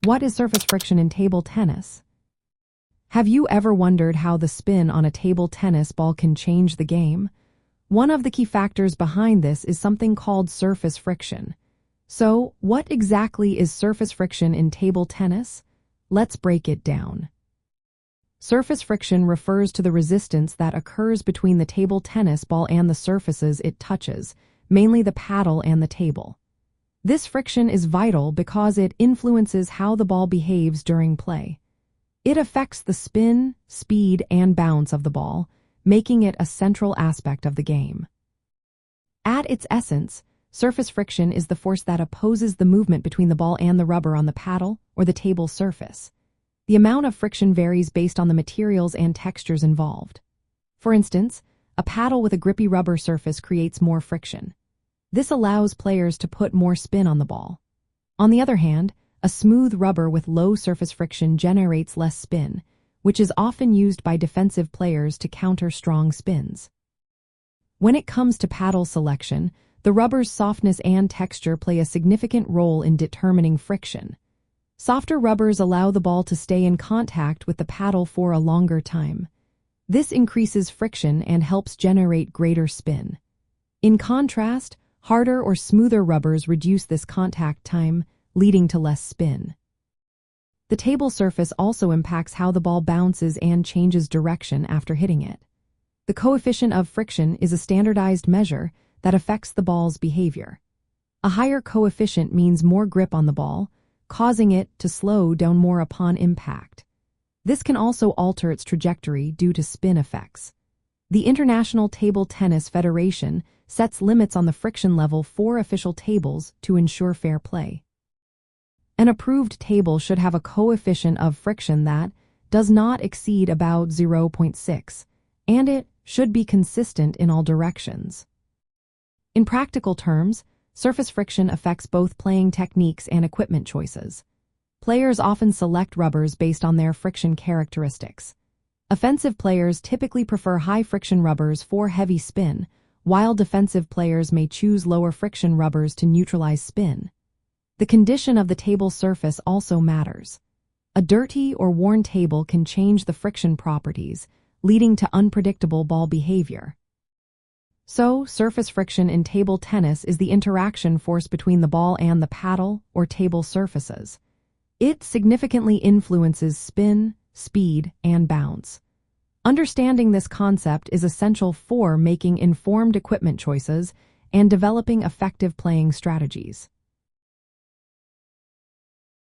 What is surface friction in table tennis? Have you ever wondered how the spin on a table tennis ball can change the game? One of the key factors behind this is something called surface friction. So, what exactly is surface friction in table tennis? Let's break it down. Surface friction refers to the resistance that occurs between the table tennis ball and the surfaces it touches, mainly the paddle and the table. This friction is vital because it influences how the ball behaves during play. It affects the spin, speed, and bounce of the ball, making it a central aspect of the game. At its essence, surface friction is the force that opposes the movement between the ball and the rubber on the paddle or the table surface. The amount of friction varies based on the materials and textures involved. For instance, a paddle with a grippy rubber surface creates more friction. This allows players to put more spin on the ball. On the other hand, a smooth rubber with low surface friction generates less spin, which is often used by defensive players to counter strong spins. When it comes to paddle selection, the rubber's softness and texture play a significant role in determining friction. Softer rubbers allow the ball to stay in contact with the paddle for a longer time. This increases friction and helps generate greater spin. In contrast, harder or smoother rubbers reduce this contact time, leading to less spin. The table surface also impacts how the ball bounces and changes direction after hitting it. The coefficient of friction is a standardized measure that affects the ball's behavior. A higher coefficient means more grip on the ball, causing it to slow down more upon impact. This can also alter its trajectory due to spin effects. The International Table Tennis Federation sets limits on the friction level for official tables to ensure fair play. An approved table should have a coefficient of friction that does not exceed about 0.6, and it should be consistent in all directions. In practical terms, surface friction affects both playing techniques and equipment choices. Players often select rubbers based on their friction characteristics. Offensive players typically prefer high-friction rubbers for heavy spin, while defensive players may choose lower-friction rubbers to neutralize spin. The condition of the table surface also matters. A dirty or worn table can change the friction properties, leading to unpredictable ball behavior. So, surface friction in table tennis is the interaction force between the ball and the paddle or table surfaces. It significantly influences spin, speed, and bounce. Understanding this concept is essential for making informed equipment choices and developing effective playing strategies.